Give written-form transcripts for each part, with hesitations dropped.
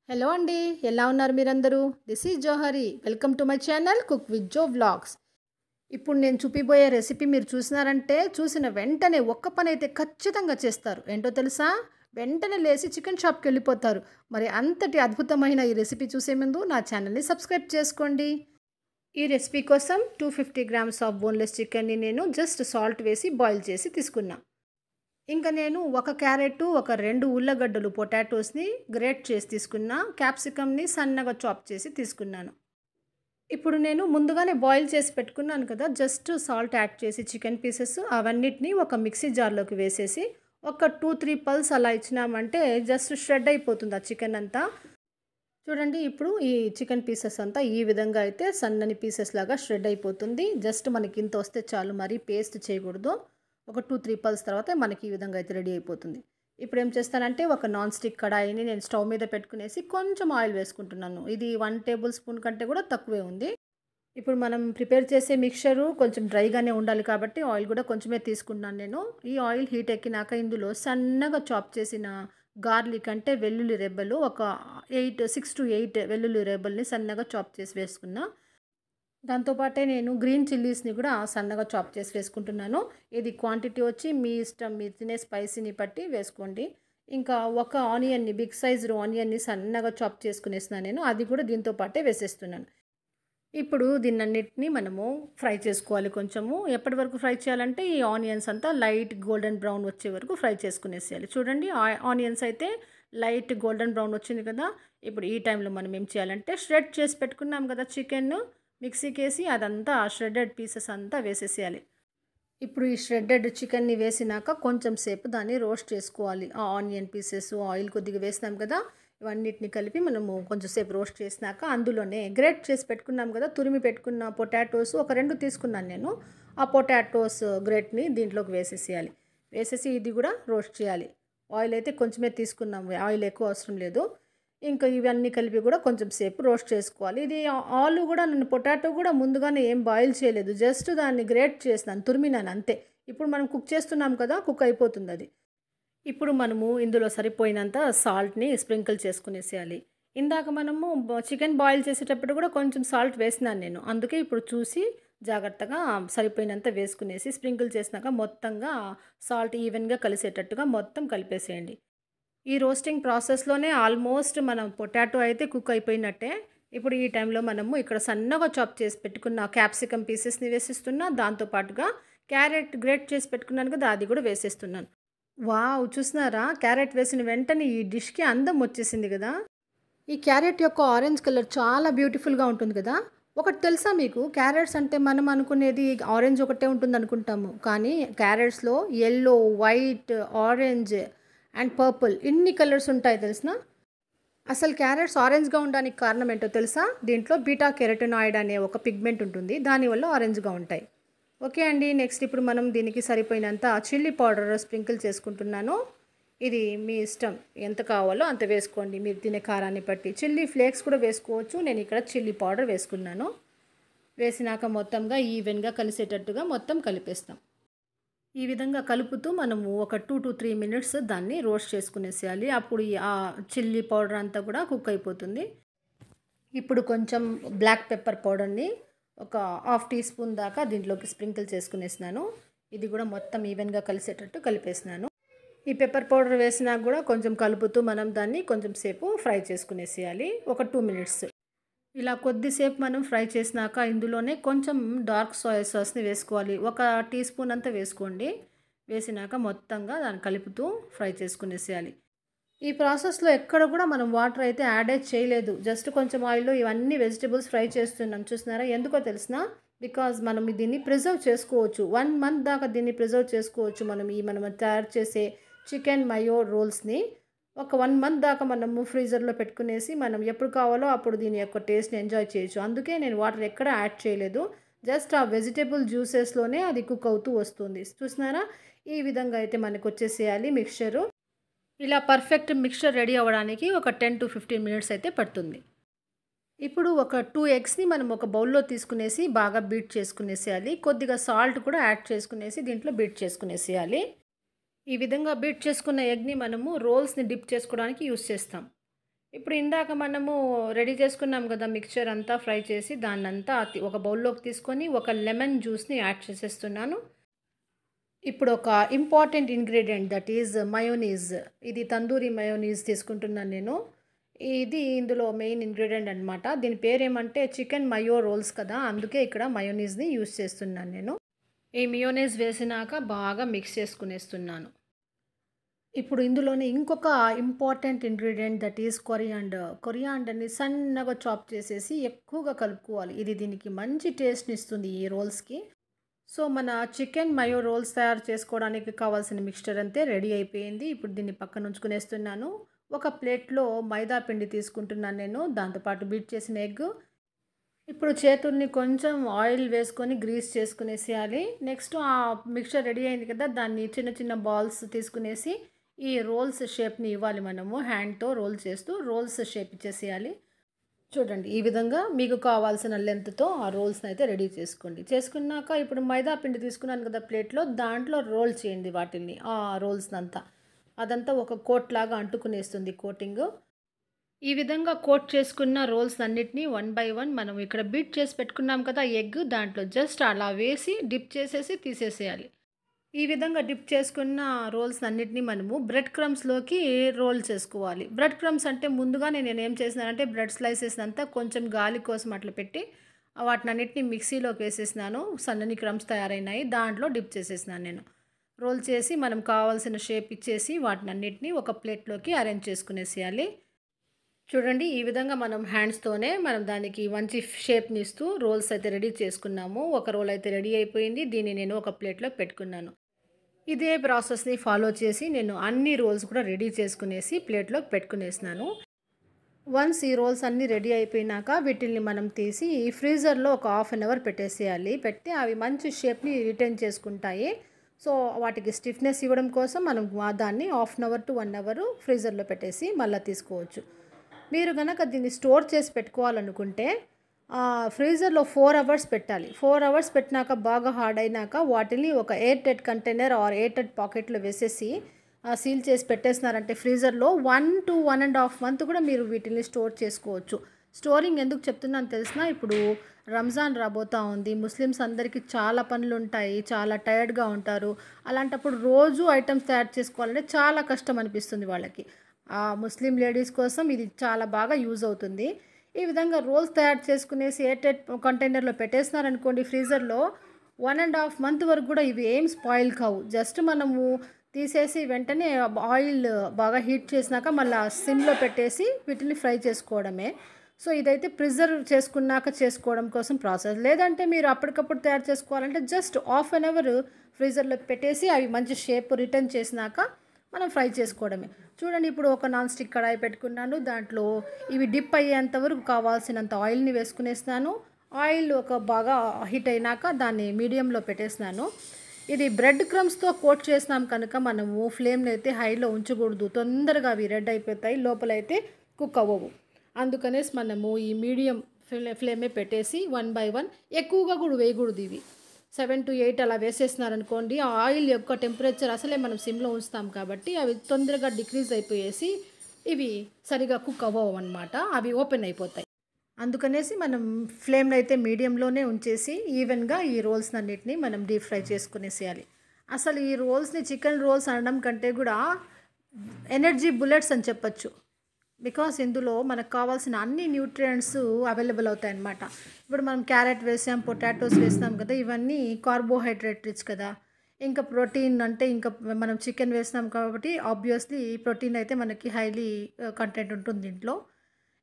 Hello అండి. ఎలా ఉన్నారు మీరందరూ? This is Johari. Welcome to my channel cook with Jo vlogs. ఇప్పుడు నేను చూపిబోయే రెసిపీ మీరు చూసినారంటే చూసిన వెంటనే ఒక్క పనైతే ఖచ్చితంగా చేస్తారు. ఏంటో తెలుసా? వెంటనే లేసి చికెన్ షాప్‌కి వెళ్ళిపోతారు. మరి అంతటి అద్భుతమైన ఈ రెసిపీ చూసే ముందు నా ఛానల్‌ని సబ్స్క్రైబ్ చేసుకోండి. ఈ రెసిపీ కోసం 250 గ్రామ్స్ ఆఫ్ బోన్‌లెస్ చికెన్‌ని నేను జస్ట్ సాల్ట్ వేసి బాయిల్ చేసి తీసుకున్నా. ఇంకా నేను ఒక క్యారెట్, ఒక 2 ఉల్లగడ్డలు పొటాటోస్‌ని గ్రేట్ చేసి తీసుకున్నా. క్యాప్సికమ్‌ని సన్నగా చాప్ చేసి తీసుకున్నాను. ఇప్పుడు నేను ముందుగానే బాయిల్ చేసి పెట్టుకున్నాను కదా! జస్ట్ సాల్ట్ యాడ్ చేసి చికెన్ పీసెస్ అవన్నిటిని ఒక మిక్సీ జార్‌లోకి వేసేసి ఒక 2, 3 పల్స్ అలా ఇచ్చినామంటే జస్ట్ షెడ్ అయిపోతుంది ఆ చికెన్ అంతా. చూడండి ఇప్పుడు ఈ చికెన్ పీసెస్ అంతా ఈ విధంగా అయితే సన్నని పీసెస్ లాగా షెడ్ అయిపోతుంది. జస్ట్ మనకి ఇంత వస్తే చాలు, మరీ పేస్ట్ చేయకూడదు. ఒక 2, 3 పల్స్ తర్వాత మనకి ఈ విధంగా అయితే రెడీ అయిపోతుంది. ఇప్పుడు ఏం చేస్తానంటే ఒక నాన్ స్టిక్ కడాయిని నేను స్టవ్ మీద పెట్టుకునేసి కొంచెం ఆయిల్ వేసుకుంటున్నాను. ఇది 1 టేబుల్ స్పూన్ కంటే కూడా తక్కువే ఉంది. ఇప్పుడు మనం ప్రిపేర్ చేసే మిక్చరు కొంచెం డ్రైగానే ఉండాలి కాబట్టి ఆయిల్ కూడా కొంచెమే తీసుకున్నాను నేను. ఈ ఆయిల్ హీట్ ఎక్కినాక ఇందులో సన్నగా చాప్ చేసిన గార్లిక్ అంటే వెల్లుల్లి రెబ్బలు ఒక 6 to 8 వెల్లుల్లి రెబ్బల్ని సన్నగా చాప్ చేసి వేసుకున్నా. దాంతోపాటే నేను గ్రీన్ చిల్లీస్ని కూడా సన్నగా చాప్ చేసి వేసుకుంటున్నాను. ఇది క్వాంటిటీ వచ్చి మీ ఇష్టం, మీరు తినే స్పైసీని బట్టి వేసుకోండి. ఇంకా ఒక ఆనియన్ని, బిగ్ సైజు ఆనియన్ని సన్నగా చాప్ చేసుకునేసినాను నేను. అది కూడా దీంతో పాటే వేసేస్తున్నాను. ఇప్పుడు దీన్నన్నిటిని మనము ఫ్రై చేసుకోవాలి కొంచెము. ఎప్పటి వరకు ఫ్రై చేయాలంటే ఈ ఆనియన్స్ అంతా లైట్ గోల్డెన్ బ్రౌన్ వచ్చే వరకు ఫ్రై చేసుకునేసేయాలి. చూడండి ఆనియన్స్ అయితే లైట్ గోల్డెన్ బ్రౌన్ వచ్చింది కదా! ఇప్పుడు ఈ టైంలో మనం ఏం చేయాలంటే షెడ్ చేసి పెట్టుకున్నాం కదా చికెన్, మిక్సీకేసి అదంతా షెడెడ్ పీసెస్ అంతా వేసేసేయాలి. ఇప్పుడు ఈ షెడ్డెడ్ చికెన్ని వేసినాక కొంచెం సేపు దాన్ని రోస్ట్ చేసుకోవాలి. ఆ ఆనియన్ పీసెస్, ఆయిల్ కొద్దిగా వేసినాం కదా! ఇవన్నిటిని కలిపి మనము కొంచెం సేపు రోస్ట్ చేసినాక అందులోనే గ్రేట్ చేసి పెట్టుకున్నాం కదా! తురిమి పెట్టుకున్న పొటాటోస్ ఒక 2 తీసుకున్నాను నేను. ఆ పొటాటోస్ గ్రేట్‌ని దీంట్లోకి వేసేసేయాలి. వేసేసి ఇది కూడా రోస్ట్ చేయాలి. ఆయిల్ అయితే కొంచెమే తీసుకున్నాము. ఆయిల్ ఎక్కువ అవసరం లేదు. ఇంకా ఇవన్నీ కలిపి కూడా కొంచెం సేపు రోస్ట్ చేసుకోవాలి. ఇది ఆలు కూడా నేను పొటాటో కూడా ముందుగానే ఏం బాయిల్ చేయలేదు. జస్ట్ దాన్ని గ్రేట్ చేసినాను, తురిమినాను అంతే. ఇప్పుడు మనం కుక్ చేస్తున్నాం కదా! కుక్ అయిపోతుంది అది. ఇప్పుడు మనము ఇందులో సరిపోయినంత సాల్ట్‌ని స్ప్రింకిల్ చేసుకునేసేయాలి. ఇందాక మనము చికెన్ బాయిల్ చేసేటప్పుడు కూడా కొంచెం సాల్ట్ వేసినాను నేను. అందుకే ఇప్పుడు చూసి జాగ్రత్తగా సరిపోయినంత వేసుకునేసి స్ప్రింకిల్ చేసినాక మొత్తంగా సాల్ట్ ఈవెన్‌గా కలిసేటట్టుగా మొత్తం కలిపేసేయండి. ఈ రోస్టింగ్ ప్రాసెస్‌లోనే ఆల్మోస్ట్ మనం పొటాటో అయితే కుక్ అయిపోయినట్టే. ఇప్పుడు ఈ టైంలో మనము ఇక్కడ సన్నగా చాప్ చేసి పెట్టుకున్న క్యాప్సికమ్ పీసెస్‌ని వేసిస్తున్నా. దాంతో పాటుగా క్యారెట్ గ్రేట్ చేసి పెట్టుకున్నాను కదా! అది కూడా వేసేస్తున్నాను. వావ్! చూస్తున్నారా? క్యారెట్ వేసిన వెంటనే ఈ డిష్‌కి అందం వచ్చేసింది గదా! ఈ క్యారెట్ యొక్క ఆరెంజ్ కలర్ చాలా బ్యూటిఫుల్‌గా ఉంటుంది కదా! ఒకటి తెలుసా మీకు? క్యారెట్స్ అంటే మనం అనుకునేది ఆరెంజ్ ఒకటే ఉంటుందనుకుంటాము. కానీ క్యారెట్స్‌లో yellow, white, orange and purple ఇన్ని కలర్స్ ఉంటాయి తెలుసునా? అసలు క్యారెట్స్ ఆరెంజ్‌గా ఉండడానికి కారణం ఏంటో తెలుసా? దీంట్లో బీటా కెరటినాయిడ్ అనే ఒక పిగ్మెంట్ ఉంటుంది. దానివల్ల ఆరెంజ్‌గా ఉంటాయి. ఓకే అండి. నెక్స్ట్ ఇప్పుడు మనం దీనికి సరిపోయినంత చిల్లీ పౌడర్ స్ప్రింకిల్ చేసుకుంటున్నాను. ఇది మీ ఇష్టం. ఎంత కావాలో అంత వేసుకోండి. మీరు తినే కారాన్ని బట్టి. చిల్లీ ఫ్లేక్స్ కూడా వేసుకోవచ్చు. నేను ఇక్కడ చిల్లీ పౌడర్ వేసుకున్నాను. వేసినాక మొత్తంగా ఈవెన్‌గా కలిసేటట్టుగా మొత్తం కలిపేస్తాం. ఈ విధంగా కలుపుతూ మనము ఒక 2-3 మినిట్స్ దాన్ని రోస్ట్ చేసుకునేసేయాలి. అప్పుడు చిల్లీ పౌడర్ అంతా కూడా కుక్ అయిపోతుంది. ఇప్పుడు కొంచెం బ్లాక్ పెప్పర్ పౌడర్‌ని ఒక హాఫ్ టీ స్పూన్ దాకా దీంట్లోకి స్ప్రింకిల్ చేసుకునేసినాను. ఇది కూడా మొత్తం ఈవెన్‌గా కలిసేటట్టు కలిపేసినాను. ఈ పెప్పర్ పౌడర్ వేసినాక కూడా కొంచెం కలుపుతూ మనం దాన్ని కొంచెం సేపు ఫ్రై చేసుకునేసేయాలి. ఒక 2 మినిట్స్. ఇలా కొద్దిసేపు మనం ఫ్రై చేసినాక ఇందులోనే కొంచెం డార్క్ సోయా సాస్‌ని వేసుకోవాలి. ఒక టీ స్పూన్ అంతా వేసుకోండి. వేసినాక మొత్తంగా దాన్ని కలుపుతూ ఫ్రై చేసుకునేసేయాలి. ఈ ప్రాసెస్‌లో ఎక్కడ కూడా మనం వాటర్ అయితే యాడే చేయలేదు. జస్ట్ కొంచెం ఆయిల్‌లో ఇవన్నీ వెజిటబుల్స్ ఫ్రై చేస్తున్నాం. చూస్తున్నారా? ఎందుకో తెలుసునా? బికాజ్ మనం దీన్ని ప్రిజర్వ్ చేసుకోవచ్చు. 1 మంత్ దాకా దీన్ని ప్రిజర్వ్ చేసుకోవచ్చు. మనం తయారు చేసే చికెన్ మయో రోల్స్‌ని ఒక 1 మంత్ దాకా మనము ఫ్రీజర్‌లో పెట్టుకునేసి మనం ఎప్పుడు కావాలో అప్పుడు దీని యొక్క టేస్ట్‌ని ఎంజాయ్ చేయొచ్చు. అందుకే నేను వాటర్ ఎక్కడ యాడ్ చేయలేదు. జస్ట్ ఆ వెజిటబుల్ జ్యూసెస్‌లోనే అది కుక్ అవుతూ వస్తుంది. చూస్తున్నారా? ఈ విధంగా అయితే మనకొచ్చేసేయాలి మిక్స్చరు. ఇలా పర్ఫెక్ట్ మిక్స్చర్ రెడీ అవ్వడానికి ఒక 10-15 మినిట్స్ అయితే పడుతుంది. ఇప్పుడు ఒక 2 ఎగ్స్‌ని మనం ఒక బౌల్‌లో తీసుకునేసి బాగా బీట్ చేసుకునేసేయాలి. కొద్దిగా సాల్ట్ కూడా యాడ్ చేసుకునేసి దీంట్లో బీట్ చేసుకునేసేయాలి. ఈ విధంగా బీట్ చేసుకున్న ఎగ్‌ని మనము రోల్స్‌ని డిప్ చేసుకోవడానికి యూజ్ చేస్తాం. ఇప్పుడు ఇందాక మనము రెడీ చేసుకున్నాం కదా మిక్చర్ అంతా ఫ్రై చేసి దాన్నంతా ఒక బౌల్లోకి తీసుకొని ఒక లెమన్ జ్యూస్ని యాడ్ చేసేస్తున్నాను. ఇప్పుడు ఒక important ingredient that is mayonnaise. ఇది తందూరి మయోనీస్ తీసుకుంటున్నాను నేను. ఇది ఇందులో మెయిన్ ఇంగ్రీడియంట్ అనమాట. దీని పేరేమంటే చికెన్ మయో రోల్స్ కదా, అందుకే ఇక్కడ మయోనీస్ని యూస్ చేస్తున్నాను నేను. ఈ మయోనీస్ వేసినాక బాగా మిక్స్ చేసుకునేస్తున్నాను. ఇప్పుడు ఇందులోనే ఇంకొక important ingredient that is coriander. కొరియాండర్ని సన్నగా చాప్ చేసేసి ఎక్కువగా కలుపుకోవాలి. ఇది దీనికి మంచి టేస్ట్ని ఇస్తుంది ఈ రోల్స్కి. సో మన చికెన్ మయో రోల్స్ తయారు చేసుకోవడానికి కావాల్సిన మిక్స్చర్ అంతే రెడీ అయిపోయింది. ఇప్పుడు దీన్ని పక్కన ఉంచుకునేస్తున్నాను. ఒక ప్లేట్లో మైదా పిండి తీసుకుంటున్నాను నేను, దాంతోపాటు బీట్ చేసిన ఎగ్. ఇప్పుడు చేతుల్ని కొంచెం ఆయిల్ వేసుకొని గ్రీస్ చేసుకునేసేయాలి. నెక్స్ట్ ఆ మిక్స్చర్ రెడీ అయింది కదా, దాన్ని చిన్న చిన్న బాల్స్ తీసుకునేసి ఈ రోల్స్ షేప్ని ఇవ్వాలి. మనము హ్యాండ్తో రోల్ చేస్తూ రోల్స్ షేప్ ఇచ్చేసేయాలి. చూడండి, ఈ విధంగా మీకు కావాల్సిన లెంత్తో ఆ రోల్స్ని అయితే రెడీ చేసుకోండి. చేసుకున్నాక ఇప్పుడు మైదా పిండి తీసుకున్నాను కదా ప్లేట్లో, దాంట్లో రోల్ చేయండి వాటిని, ఆ రోల్స్ని అంతా. అదంతా ఒక కోట్ లాగా అంటుకునేస్తుంది కోటింగ్. ఈ విధంగా కోట్ చేసుకున్న రోల్స్ అన్నిటినీ 1 బై 1 మనం ఇక్కడ బీట్ చేసి పెట్టుకున్నాం కదా ఎగ్, దాంట్లో జస్ట్ అలా వేసి డిప్ చేసేసి తీసేసేయాలి. ఈ విధంగా డిప్ చేసుకున్న రోల్స్ అన్నిటినీ మనము బ్రెడ్ క్రమ్స్లోకి రోల్ చేసుకోవాలి. బ్రెడ్ క్రమ్స్ అంటే ముందుగానే నేను ఏం చేసినానంటే బ్రెడ్ స్లైసెస్ అంతా కొంచెం గాలి కోసం అట్లా పెట్టి వాటిని అన్నిటిని మిక్సీలోకి వేసేసినాను. సన్నని క్రమ్స్ తయారైనాయి, దాంట్లో డిప్ చేసేసినాను నేను. రోల్ చేసి మనం కావాల్సిన షేప్ ఇచ్చేసి వాటిని అన్నిటినీ ఒక ప్లేట్లోకి అరేంజ్ చేసుకునేసేయాలి. చూడండి, ఈ విధంగా మనం హ్యాండ్స్తోనే మనం దానికి మంచి షేప్ని ఇస్తూ రోల్స్ అయితే రెడీ చేసుకున్నాము. ఒక రోల్ అయితే రెడీ అయిపోయింది. దీన్ని నేను ఒక ప్లేట్లో పెట్టుకున్నాను. ఇదే ప్రాసెస్ని ఫాలో చేసి నేను అన్ని రోల్స్ కూడా రెడీ చేసుకునేసి ప్లేట్లో పెట్టుకునేసినాను. వన్స్ ఈ రోల్స్ అన్నీ రెడీ అయిపోయినాక వీటిల్ని మనం తీసి ఫ్రీజర్లో ఒక 1/2 అవర్ పెట్టేసేయాలి. పెడితే అవి మంచి షేప్ని రిటైన్ చేసుకుంటాయి. సో వాటికి స్టిఫ్నెస్ ఇవ్వడం కోసం మనం దాన్ని 1/2 అవర్ టు 1 అవర్ ఫ్రీజర్లో పెట్టేసి మళ్ళీ తీసుకోవచ్చు. మీరు కనుక దీన్ని స్టోర్ చేసి పెట్టుకోవాలనుకుంటే ఫ్రీజర్లో 4 అవర్స్ పెట్టాలి. 4 అవర్స్ పెట్టినాక బాగా హార్డ్ అయినాక వాటిని ఒక airtight container or airtight పాకెట్లో వేసేసి సీల్ చేసి పెట్టేసినారంటే ఫ్రీజర్లో 1 to 1.5 మంత్ కూడా మీరు వీటిని స్టోర్ చేసుకోవచ్చు. స్టోరింగ్ ఎందుకు చెప్తున్నాను తెలిసిన, ఇప్పుడు రంజాన్ రాబోతూ ఉంది. ముస్లిమ్స్ అందరికీ చాలా పనులు ఉంటాయి, చాలా టైర్డ్గా ఉంటారు. అలాంటప్పుడు రోజు ఐటమ్స్ తయారు చేసుకోవాలంటే చాలా కష్టం అనిపిస్తుంది వాళ్ళకి. ముస్లిం లేడీస్ కోసం ఇది చాలా బాగా యూజ్ అవుతుంది. ఈ విధంగా రోల్స్ తయారు చేసుకునేసి ఎయిర్ టైట్ కంటైనర్లో పెట్టేసినారనుకోండి ఫ్రీజర్లో 1.5 మంత్ వరకు కూడా ఇవి ఏం స్పాయిల్ కావు. జస్ట్ మనము తీసేసి వెంటనే ఆయిల్ బాగా హీట్ చేసినాక మళ్ళీ సిమ్లో పెట్టేసి వీటిని ఫ్రై చేసుకోవడమే. సో ఇదైతే ప్రిజర్వ్ చేసుకున్నాక చేసుకోవడం కోసం ప్రాసెస్. లేదంటే మీరు అప్పటికప్పుడు తయారు చేసుకోవాలంటే జస్ట్ 1/2 అవర్ ఫ్రీజర్లో పెట్టేసి అవి మంచి షేప్ రిటర్న్ చేసినాక మనం ఫ్రై చేసుకోవడమే. చూడండి, ఇప్పుడు ఒక నాన్ స్టిక్ కడాయి పెట్టుకున్నాను. దాంట్లో ఇవి డిప్ అయ్యేంత వరకు కావాల్సినంత ఆయిల్ని వేసుకునేసినాను. ఆయిల్ ఒక బాగా హీట్ అయినాక దాన్ని మీడియంలో పెట్టేసినాను. ఇది బ్రెడ్ క్రమ్స్తో కోట్ చేసినాం కనుక మనము ఫ్లేమ్ని అయితే హైలో ఉంచకూడదు. తొందరగా అవి రెడ్ అయిపోతాయి, లోపలైతే కుక్ అవ్వవు. అందుకనేసి మనము ఈ మీడియం ఫ్లేమే పెట్టేసి 1 బై 1 ఎక్కువగా కూడా వేయకూడదు. ఇవి 7 to 8 అలా వేసేసినారనుకోండి, ఆ ఆయిల్ యొక్క టెంపరేచర్ అసలే మనం సిమ్లో ఉంచుతాం కాబట్టి అవి తొందరగా డిక్రీజ్ అయిపోయేసి ఇవి సరిగా కుక్ అవ్వవు అనమాట, అవి ఓపెన్ అయిపోతాయి. అందుకనేసి మనం ఫ్లేమ్లో అయితే మీడియంలోనే ఉంచేసి ఈవెన్గా ఈ రోల్స్ అన్నిటిని మనం డీప్ ఫ్రై చేసుకునేసేయాలి. అసలు ఈ రోల్స్ని చికెన్ రోల్స్ అనడం కంటే కూడా ఎనర్జీ బుల్లెట్స్ అని చెప్పచ్చు. బికాస్ ఇందులో మనకు కావాల్సిన అన్ని న్యూట్రియంట్స్ అవైలబుల్ అవుతాయి అన్నమాట. ఇప్పుడు మనం క్యారెట్ వేసాం, పొటాటోస్ వేస్తాం కదా, ఇవన్నీ కార్బోహైడ్రేట్ రిచ్ కదా. ఇంకా ప్రోటీన్ అంటే ఇంకా మనం చికెన్ వేసినాం కాబట్టి ఆబ్వియస్లీ ప్రోటీన్ అయితే మనకి హైలీ కంటెంట్ ఉంటుంది దీంట్లో.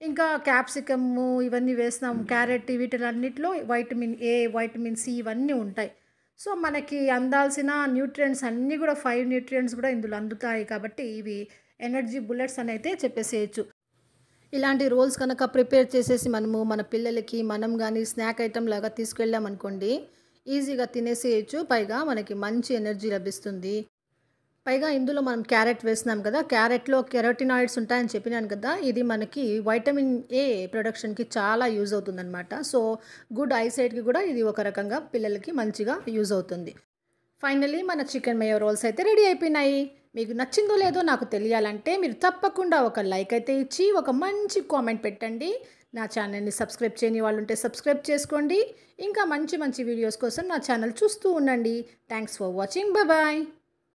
ఇంకా క్యాప్సికమ్ ఇవన్నీ వేసినాం, క్యారెట్, వీటిలన్నిటిలో వైటమిన్ ఏ, వైటమిన్ సి ఇవన్నీ ఉంటాయి. సో మనకి అందాల్సిన న్యూట్రియంట్స్ అన్నీ కూడా 5 న్యూట్రియంట్స్ కూడా ఇందులో అందుతాయి కాబట్టి ఇవి ఎనర్జీ బుల్లెట్స్ అని అయితే చెప్పేసేయచ్చు. ఇలాంటి రోల్స్ కనుక ప్రిపేర్ చేసేసి మనము మన పిల్లలకి మనం కానీ స్నాక్ ఐటమ్ లాగా తీసుకెళ్ళామనుకోండి, ఈజీగా తినేసేయచ్చు. పైగా మనకి మంచి ఎనర్జీ లభిస్తుంది. పైగా ఇందులో మనం క్యారెట్ వేసినాం కదా, క్యారెట్లో కెరోటినాయిడ్స్ ఉంటాయని చెప్పినాను కదా, ఇది మనకి వైటమిన్ ఏ ప్రొడక్షన్కి చాలా యూజ్ అవుతుందన్నమాట. సో గుడ్ ఐసైట్కి కూడా ఇది ఒక రకంగా పిల్లలకి మంచిగా యూజ్ అవుతుంది. ఫైనలీ మన చికెన్ మేయో రోల్స్ అయితే రెడీ అయిపోయినాయి. మీకు నచ్చిందో లేదో నాకు తెలియాలంటే మీరు తప్పకుండా ఒక లైక్ అయితే ఇచ్చి ఒక మంచి కామెంట్ పెట్టండి. నా ఛానల్ని సబ్స్క్రైబ్ చేయని వాళ్ళు ఉంటే సబ్స్క్రైబ్ చేసుకోండి. ఇంకా మంచి మంచి వీడియోస్ కోసం నా ఛానల్ చూస్తూ ఉండండి. Thanks for watching. బాయ్.